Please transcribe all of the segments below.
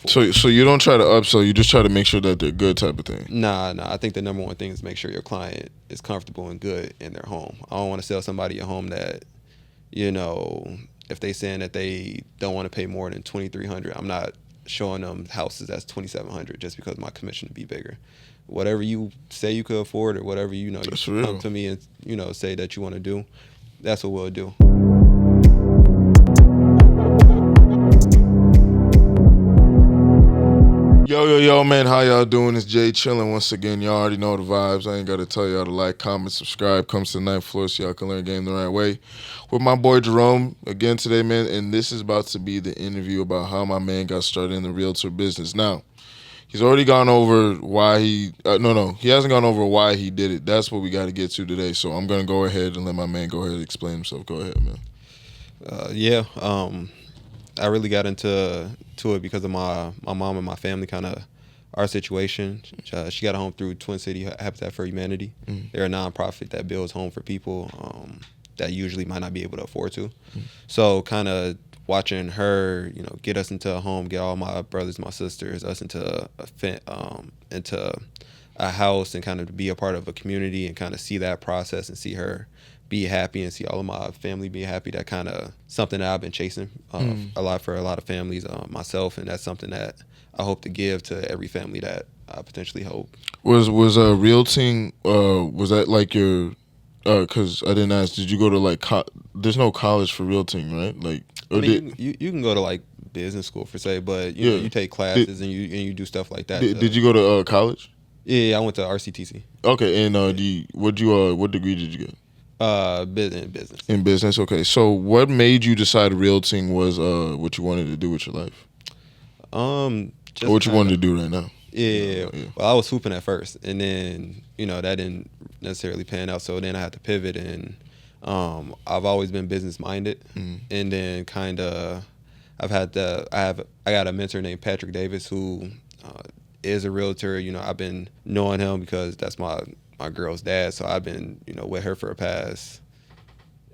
So you don't try to upsell. You just try to make sure that they're good, type of thing. Nah. I think the number one thing is make sure your client is comfortable and good in their home. I don't want to sell somebody a home that, you know, if they saying that they don't want to pay more than $2,300, I'm not showing them houses that's $2,700 just because my commission would be bigger. Whatever you say you could afford, or whatever That's you real. come to me and say that you want to do, that's what we'll do. Yo, man, how y'all doing? It's Jay chilling once again. Y'all already know the vibes. I ain't got to tell y'all to like, comment, subscribe. Comes to the ninth floor so y'all can learn game the right way. With my boy Jerome again today, man, and this is about to be the interview about how my man got started in the realtor business. Now, he's already gone over why he he hasn't gone over why he did it. That's what we got to get to today. So I'm going to go ahead and let my man go ahead and explain himself. Go ahead, man. I really got into it because of my mom and my family, kind of our situation. She got a home through Twin City Habitat for Humanity. They're a nonprofit that builds home for people that usually might not be able to afford to. So kind of watching her, get us into a home, get all my brothers, my sisters, us into a house, and kind of be a part of a community, and kind of see that process and see her be happy and see all of my family be happy. That kind of something that I've been chasing a lot for a lot of families myself, and that's something that I hope to give to every family that I potentially hope. Was realting, was that like your, because I didn't ask, did you go to like, there's no college for realting, right? Like, I mean, you can go to like business school for say, but you take classes and you do stuff like that. Did you go to college? Yeah, I went to RCTC. Okay, and what degree did you get? Business. In business, okay. So what made you decide realting was what you wanted to do with your life? Just or what you wanted to do right now? Yeah. Well, I was hooping at first, and then that didn't necessarily pan out. So then I had to pivot, and I've always been business minded, and then kind of I got a mentor named Patrick Davis who is a realtor. I've been knowing him because that's my girl's dad. So I've been with her for the past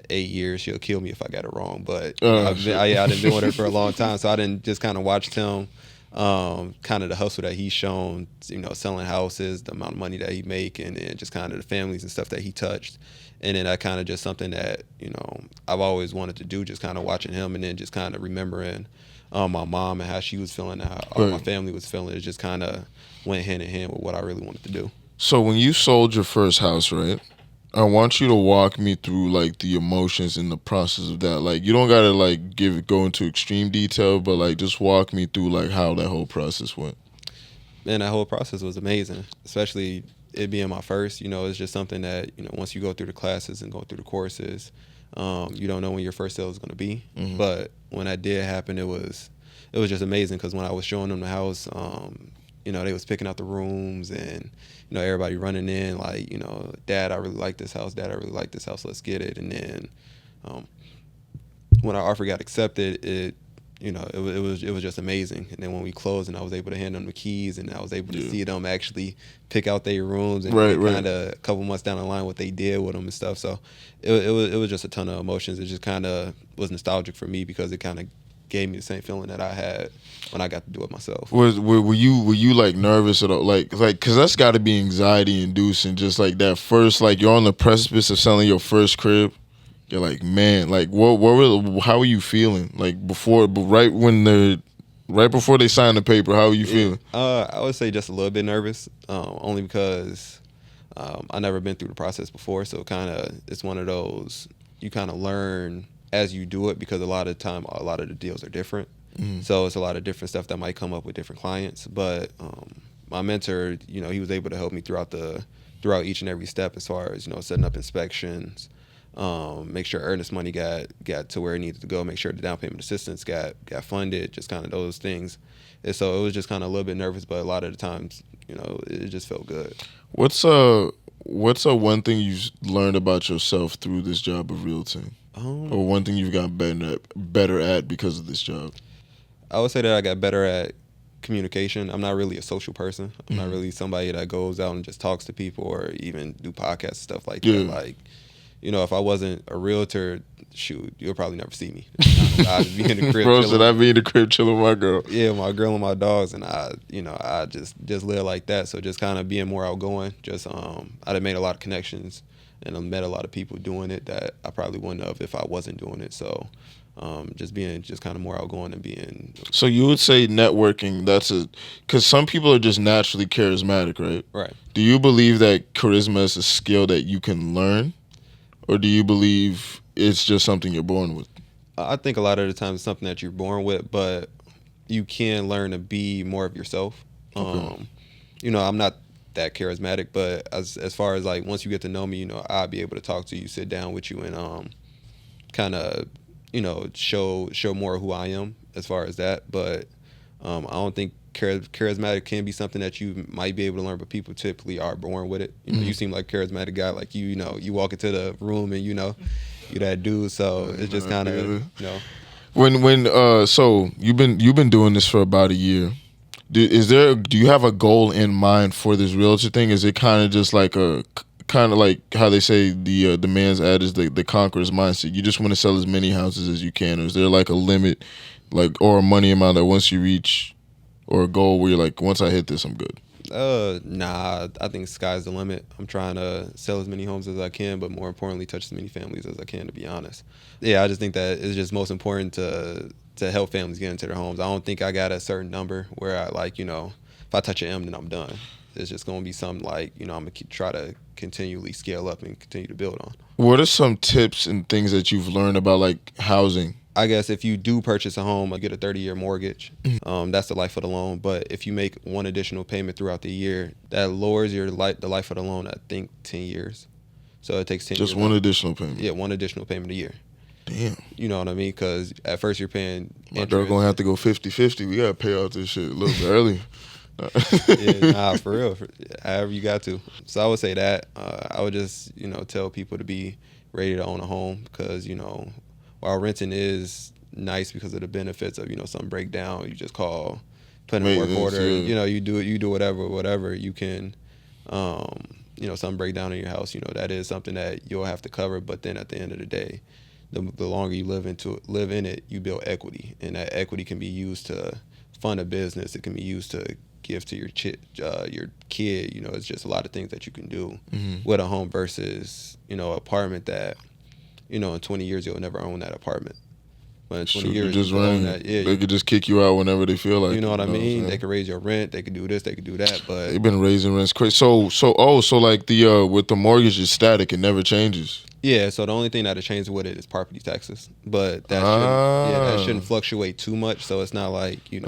8 years. She'll kill me if I got it wrong, but I've been with her for a long time. So I didn't just kind of watched him. Kind of the hustle that he's shown, selling houses, the amount of money that he make, and then just kind of the families and stuff that he touched. And then that kind of just something that, I've always wanted to do, just kind of watching him, and then just kind of remembering my mom and how she was feeling, how all my family was feeling. It just kind of went hand in hand with what I really wanted to do. So when you sold your first house, right? I want you to walk me through like the emotions in the process of that. Like, you don't gotta like go into extreme detail, but like just walk me through like how that whole process went. Man, that whole process was amazing, especially it being my first. It's just something that once you go through the classes and go through the courses, you don't know when your first sale is going to be. But when that did happen, it was just amazing, because when I was showing them the house, they was picking out the rooms, and everybody running in like, Dad, I really like this house. Dad, I really like this house. Let's get it. And then when our offer got accepted, it was just amazing. And then when we closed, and I was able to hand them the keys, and I was able to see them actually pick out their rooms, and kind of a couple months down the line what they did with them and stuff. So it was just a ton of emotions. It just kind of was nostalgic for me, because it kind of gave me the same feeling that I had when I got to do it myself. Were you like nervous at all? Like, cause that's got to be anxiety inducing. Just like that first, like you're on the precipice of selling your first crib. You're like, man, like how are you feeling? Like right before they sign the paper, how are you feeling? I would say just a little bit nervous, only because I never been through the process before. So kind of, it's one of those, you kind of learn as you do it, because a lot of the time, a lot of the deals are different. So it's a lot of different stuff that might come up with different clients. But my mentor, he was able to help me throughout each and every step, as far as setting up inspections, make sure earnest money got to where it needed to go, make sure the down payment assistance got funded, just kind of those things. And so it was just kind of a little bit nervous, but a lot of the times, it just felt good. What's one thing you've learned about yourself through this job of realting? Or one thing you've gotten better at because of this job? I would say that I got better at communication. I'm not really a social person. I'm not really somebody that goes out and just talks to people, or even do podcasts and stuff like that. Like, if I wasn't a realtor, shoot, you'll probably never see me. I'd be in the crib Bro, chilling. should I be in the crib chilling with my girl? Yeah, my girl and my dogs, and I just live like that. So just kind of being more outgoing. Just I'd have made a lot of connections, and I met a lot of people doing it that I probably wouldn't have if I wasn't doing it. So just being just kind of more outgoing and being. So you would say networking, because some people are just naturally charismatic, right? Right. Do you believe that charisma is a skill that you can learn? Or do you believe it's just something you're born with? I think a lot of the times it's something that you're born with, but you can learn to be more of yourself. Okay. I'm not that charismatic, but as far as like once you get to know me, I'll be able to talk to you, sit down with you, and kind of show more of who I am as far as that. But I don't think charismatic can be something that you might be able to learn, but people typically are born with it. You seem like a charismatic guy, like you walk into the room and you that dude. So it's just kind of So you've been doing this for about a year. Do you have a goal in mind for this realtor thing? Is it kind of just like how they say the man's ad is the conqueror's mindset? You just want to sell as many houses as you can, or is there like a limit, like or a money amount that once you reach, or a goal where you're like, once I hit this, I'm good? Nah, I think sky's the limit. I'm trying to sell as many homes as I can, but more importantly, touch as many families as I can, to be honest. Yeah, I just think that it's just most important to help families get into their homes. I don't think I got a certain number where I if I touch an M, then I'm done. It's just going to be something like, I'm going to try to continually scale up and continue to build on. What are some tips and things that you've learned about like housing? I guess if you do purchase a home, I get a 30-year mortgage. That's the life of the loan. But if you make one additional payment throughout the year, that lowers the life of the loan, I think, 10 years. So it takes 10 years. Just one additional payment? Yeah, one additional payment a year. Damn. You know what I mean? Because at first you're paying My girl going to have to go 50-50. We got to pay out this shit a little bit earlier. Yeah, nah, for real. However you got to. So I would say that. I would just, tell people to be ready to own a home because, while renting is nice because of the benefits of, something break down, you just call, put in a work order, yeah. you do whatever you can, something break down in your house, that is something that you'll have to cover. But then at the end of the day, the longer you live in it, you build equity, and that equity can be used to fund a business. It can be used to give to your kid. It's just a lot of things that you can do with a home versus, apartment that, in 20 years you'll never own that apartment. But in 20 years just you run. That, yeah, they could just kick you out whenever they feel like. You know what I mean? What they could raise your rent. They could do this. They could do that. But they've been raising rents crazy. So like the with the mortgage is static. It never changes. Yeah. So the only thing that changes with it is property taxes. But that shouldn't fluctuate too much. So it's not like you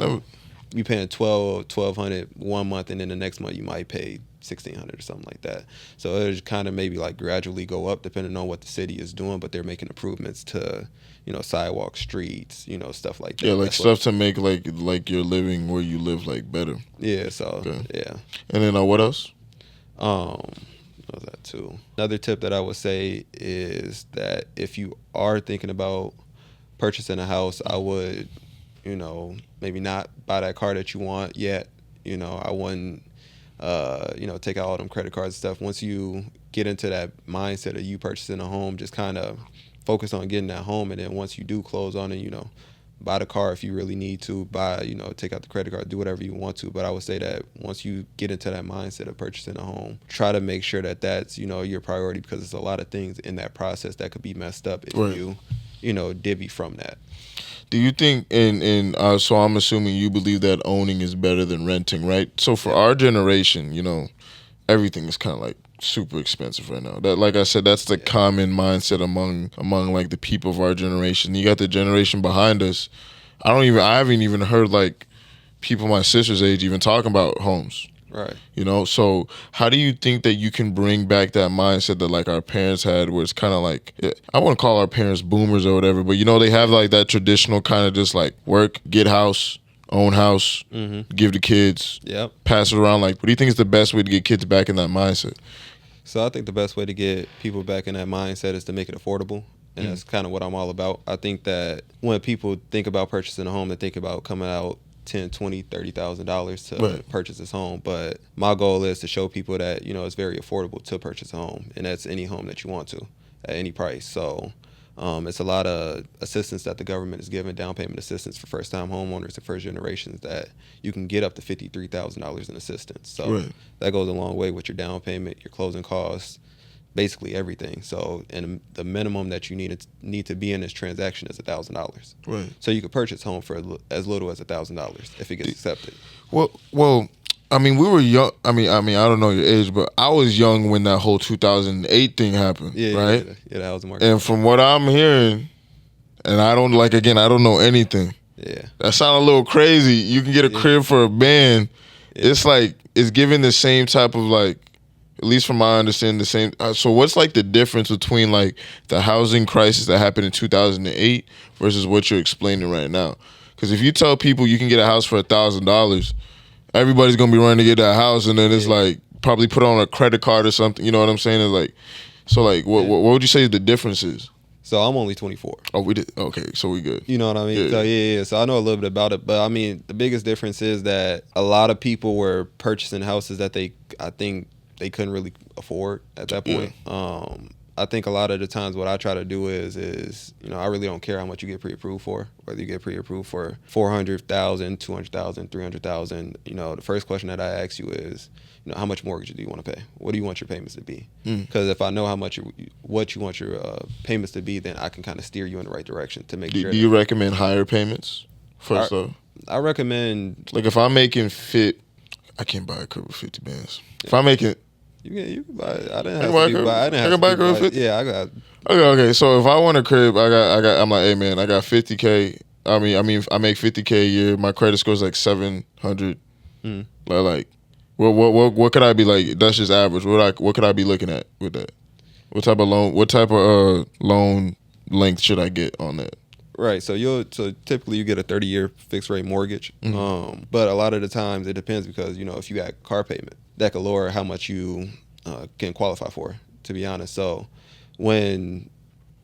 paying $1,200 one month, and then the next month you might pay $1,600 or something like that. So it'll kind of maybe like gradually go up depending on what the city is doing, but they're making improvements to, sidewalk, streets, stuff like that. Yeah, like stuff to make like your living where you live like better. Yeah. So okay. Yeah. And then what else? Was that too? Another tip that I would say is that if you are thinking about purchasing a house, I would, maybe not buy that car that you want yet. I wouldn't, take out all them credit cards and stuff. Once you get into that mindset of you purchasing a home, just kind of focus on getting that home. And then once you do close on it, buy the car if you really need to, take out the credit card, do whatever you want to. But I would say that once you get into that mindset of purchasing a home, try to make sure that that's, your priority, because there's a lot of things in that process that could be messed up if you divvy from that. Do you think, so I'm assuming you believe that owning is better than renting, right? So for our generation, everything is kind of like super expensive right now. That, like I said, that's the common mindset among like the people of our generation. You got the generation behind us. I haven't even heard like people my sister's age even talking about homes. Right. So how do you think that you can bring back that mindset that like our parents had, where it's kind of like, I wouldn't call our parents boomers or whatever, but they have like that traditional kind of just like work, get house, own house, give the kids, pass it around. Like, what do you think is the best way to get kids back in that mindset? So I think the best way to get people back in that mindset is to make it affordable. And that's kind of what I'm all about. I think that when people think about purchasing a home, they think about coming out $10,000, $20,000, $30,000 to purchase this home. But my goal is to show people that, it's very affordable to purchase a home. And that's any home that you want to. at any price. So it's a lot of assistance that the government is giving, down payment assistance for first-time homeowners and first generations, that you can get up to $53,000 in assistance. So that goes a long way with your down payment, your closing costs, basically everything. So, and the minimum that you need to be in this transaction is $1,000. Right. So you could purchase home for as little as $1,000 if it gets accepted. Well, I mean, we were young. I mean, I don't know your age, but I was young when that whole 2008 thing happened, right? Yeah, that was the market. And from what I'm hearing, and I don't know anything. Yeah. That sounds a little crazy. You can get a crib for a band. Yeah. It's like, it's giving the same type of, like, at least from my understanding, the same. So what's like the difference between like the housing crisis that happened in 2008 versus what you're explaining right now? Because if you tell people you can get a house for $1,000, everybody's gonna be running to get that house, and then it's like probably put on a credit card or something. You know what I'm saying? It's like, so like, what would you say the difference is? So I'm only 24. Oh, we did. Okay, so we good. You know what I mean? Yeah. So So I know a little bit about it, but I mean, the biggest difference is that a lot of people were purchasing houses that I think they couldn't really afford at that point. Yeah. I think a lot of the times what I try to do is I really don't care how much you get pre-approved for, whether you get pre-approved for $400,000, $200,000, $300,000. The first question that I ask you is, how much mortgage do you want to pay? What do you want your payments to be? Because if I know what you want your payments to be, then I can kind of steer you in the right direction to make sure. Do you recommend higher payments first though? I recommend, like, if I'm making I can't buy a crib with 50 bands. If I'm making You can buy it. I didn't have to buy a crib. Yeah, I got. Okay. So if I want a crib, I'm like, hey man, I got 50K. I make 50K a year. My credit score is like 700. Like, what could I be like? That's just average. What could I be looking at with that? What type of loan length should I get on that? Right. So typically you get a 30-year fixed rate mortgage. But a lot of the times it depends, because if you got car payment, that could lower how much you can qualify for, to be honest. So when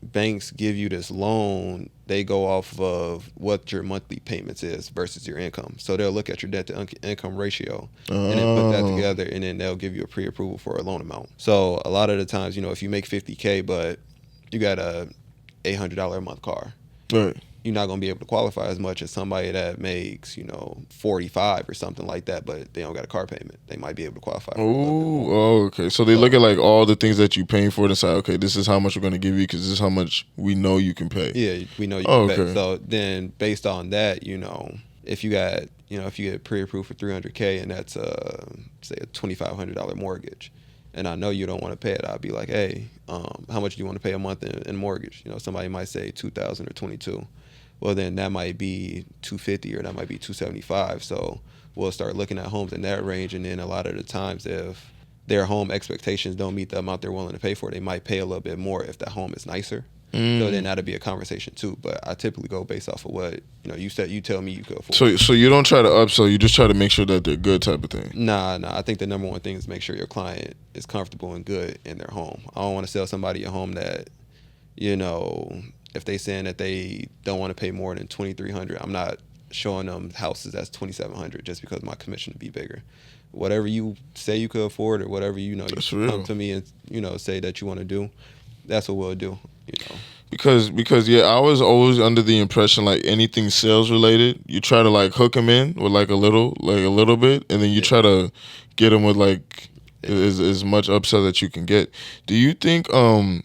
banks give you this loan, they go off of what your monthly payments is versus your income. So they'll look at your debt to income ratio and then put that together, and then they'll give you a pre-approval for a loan amount. So a lot of the times, if you make 50K but you got a $800 a month car, right, you're not going to be able to qualify as much as somebody that makes, 45 or something like that, but they don't got a car payment. They might be able to qualify. Okay. So they look at like all the things that you're paying for and say, okay, this is how much we're going to give you because this is how much we know you can pay. Yeah, we know you can pay. So then based on that, if you got, if you get pre-approved for $300K and that's say a $2,500 mortgage, and I know you don't want to pay it, I'll be like, hey, how much do you want to pay a month in mortgage? Somebody might say $2,000 or $22,000. Well, then that might be $250 or that might be $275. So we'll start looking at homes in that range, and then a lot of the times, if their home expectations don't meet the amount they're willing to pay for, they might pay a little bit more if that home is nicer. So then that'll be a conversation too. But I typically go based off of what you said. You tell me you could afford. So you don't try to upsell. You just try to make sure that they're good, type of thing. Nah. I think the number one thing is make sure your client is comfortable and good in their home. I don't want to sell somebody a home that, if they saying that they don't want to pay more than $2,300, I'm not showing them houses that's $2,700 just because my commission would be bigger. Whatever you say you could afford, or whatever you come to me and say that you want to do, that's what we'll do. Because I was always under the impression like anything sales related, you try to like hook them in with like a little bit, and then you try to get them with like as much upsell that you can get. Do you think that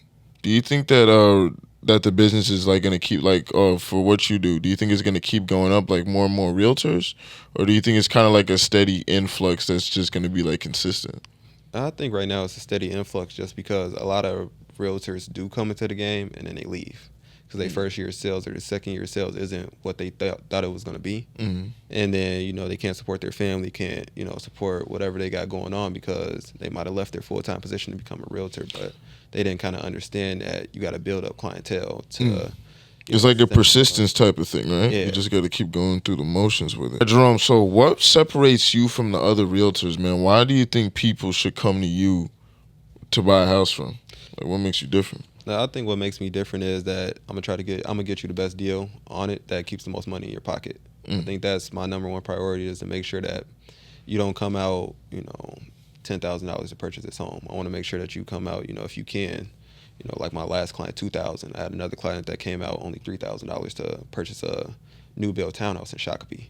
the business is like gonna keep like for what you do? Do you think it's gonna keep going up, like more and more realtors, or do you think it's kind of like a steady influx that's just gonna be like consistent? I think right now it's a steady influx, just because a lot of realtors do come into the game and then they leave because their first year sales or the second year sales isn't what they thought it was going to be. And then they can't support their family, can't support whatever they got going on, because they might have left their full-time position to become a realtor, but they didn't kind of understand that you got to build up clientele to it's like a persistence type of thing, right? Yeah. You just got to keep going through the motions with it. Jerome, so what separates you from the other realtors, man? Why do you think people should come to you to buy a house from? Like, what makes you different? Now, I think what makes me different is that I'm gonna get you the best deal on it that keeps the most money in your pocket. I think that's my number one priority, is to make sure that you don't come out, $10,000 to purchase this home. I want to make sure that you come out, if you can, like my last client, 2,000. I had another client that came out only $3,000 to purchase a new build townhouse in Shakopee.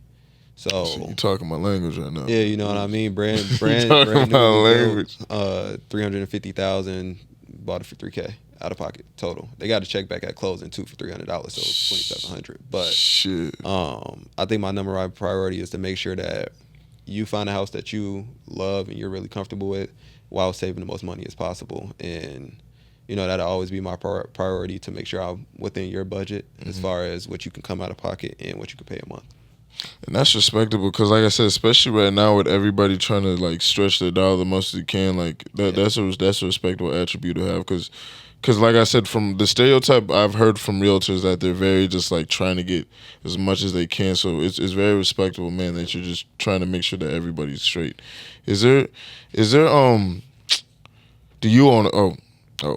So you talking my language right now. yeah, you know what I mean. Brand talking my newly language. built, 350,000, bought it for $3K out of pocket total. They got a check back at closing too for $300, so it was 2,700. But shit, I think my number one priority is to make sure that you find a house that you love and you're really comfortable with, while saving the most money as possible. And that'll always be my priority, to make sure I'm within your budget as far as what you can come out of pocket and what you can pay a month. and that's respectable because, like I said, especially right now with everybody trying to like stretch their dollar the most they can, like that's a respectable attribute to have. Because like I said, from the stereotype I've heard from realtors that they're very just like trying to get as much as they can. So it's very respectable, man, that you're just trying to make sure that everybody's straight. Is there do you own?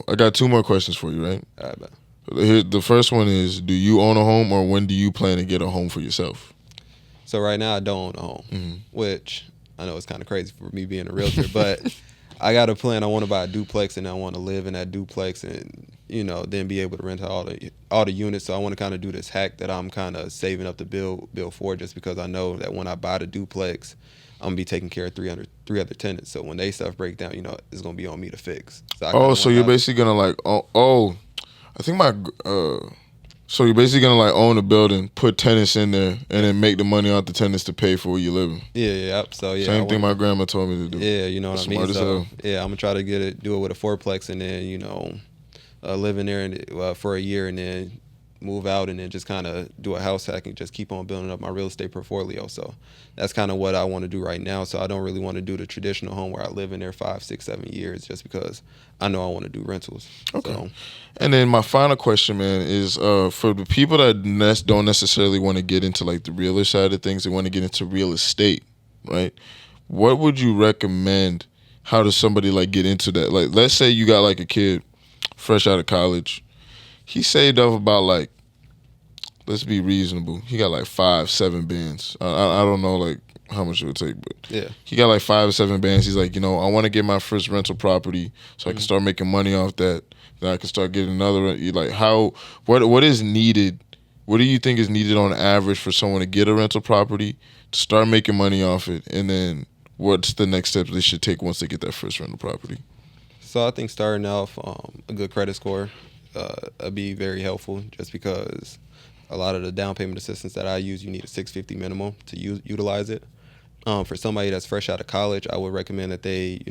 I got two more questions for you, right? All right, man. Here, the first one is: do you own a home, or when do you plan to get a home for yourself? So right now I don't own a home, which I know it's kind of crazy for me being a realtor, but I got a plan. I want to buy a duplex, and I want to live in that duplex, and then be able to rent out all the units. So I want to kind of do this hack that I'm kind of saving up to build for, just because I know that when I buy the duplex, I'm gonna be taking care of three other tenants. So when they stuff break down, it's gonna be on me to fix. So you're basically gonna like I think so you're basically gonna like own a building, put tenants in there, and then make the money off the tenants to pay for where you living. Yeah. So yeah, same thing my grandma told me to do. Yeah, you know what I mean. Smart as hell. Yeah, I'm gonna try to do it with a fourplex, and then live in there for a year, and then move out, and then just kind of do a house hack and just keep on building up my real estate portfolio. So that's kind of what I want to do right now. So I don't really want to do the traditional home where I live in there 5, 6, 7 years, just because I know I want to do rentals. Okay. So, and then my final question, man, is for the people that don't necessarily want to get into like the realtor side of things, they want to get into real estate, right? What would you recommend? How does somebody like get into that? Like, let's say you got like a kid fresh out of college. He saved up about like, let's be reasonable, he got like 5, 7 bands. I don't know like how much it would take, but yeah. he got like 5 or 7 bands. He's like, I want to get my first rental property so I can start making money off that. Then I can start getting another. Like, what is needed? What do you think is needed on average for someone to get a rental property, to start making money off it, and then what's the next steps they should take once they get that first rental property? So I think starting off, a good credit score would be very helpful, just because a lot of the down payment assistance that I use, you need a 650 minimum to utilize it. For somebody that's fresh out of college, I would recommend that they,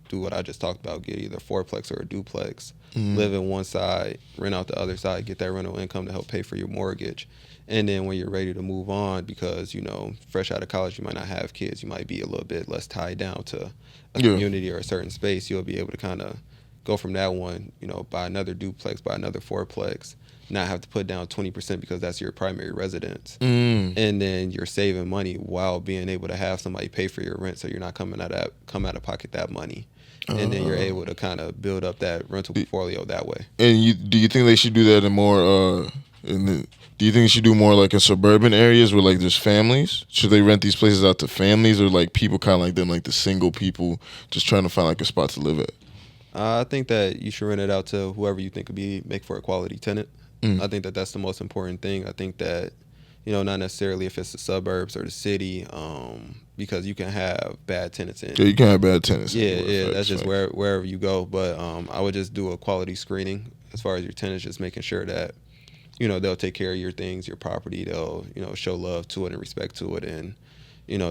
do what I just talked about, get either a fourplex or a duplex, live in one side, rent out the other side, get that rental income to help pay for your mortgage. And then when you're ready to move on, because, fresh out of college, you might not have kids, you might be a little bit less tied down to a community or a certain space, you'll be able to kind of go from that one, buy another duplex, buy another fourplex, not have to put down 20% because that's your primary residence. And then you're saving money while being able to have somebody pay for your rent, so you're not come out of pocket that money. And then you're able to kind of build up that rental portfolio that way. And do you think they should do that in more do you think they should do more like in suburban areas where like there's families? Should they rent these places out to families, or like people kind of like them, like the single people just trying to find like a spot to live at? I think that you should rent it out to whoever you think could make for a quality tenant. I think that that's the most important thing. I think that, not necessarily if it's the suburbs or the city, because you can have bad tenants in. Yeah, you can have bad tenants. Yeah, that's just wherever you go. But I would just do a quality screening as far as your tenants, just making sure that, they'll take care of your things, your property. They'll, show love to it and respect to it. And,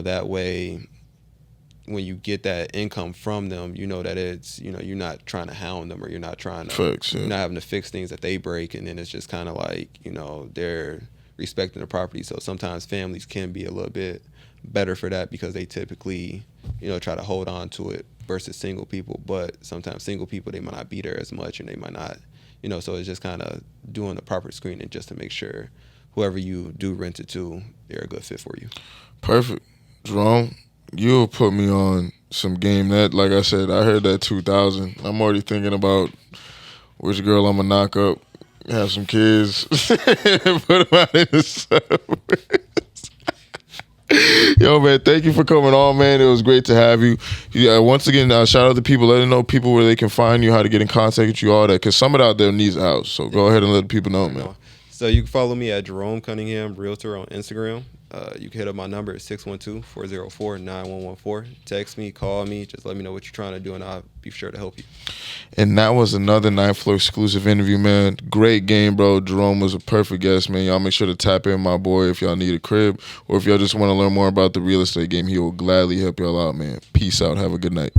that way, when you get that income from them, that it's, you're not trying to hound them, or you're not trying to, you're not having to fix things that they break. And then it's just kind of like, they're respecting the property. So sometimes families can be a little bit better for that, because they typically, try to hold on to it versus single people. But sometimes single people, they might not be there as much, and they might not, so it's just kind of doing the proper screening just to make sure whoever you do rent it to, they're a good fit for you. Perfect. Jerome, you'll put me on some game that, like I said, I heard that 2,000. I'm already thinking about which girl I'm going to knock up, have some kids, and put them out in the suburbs. Yo, man, thank you for coming on, man. It was great to have you. Yeah, once again, shout out to people. Let them know people where they can find you, how to get in contact with you, all that. Because someone out there needs a house. So go ahead and let people know, man. So you can follow me at Jerome Cunningham, Realtor on Instagram. You can hit up my number at 612-404-9114. Text me, call me, just let me know what you're trying to do, and I'll be sure to help you. And that was another Ninth Floor exclusive interview, man. Great game, bro. Jerome was a perfect guest, man. Y'all make sure to tap in my boy if y'all need a crib or if y'all just want to learn more about the real estate game. He will gladly help y'all out, man. Peace out. Have a good night.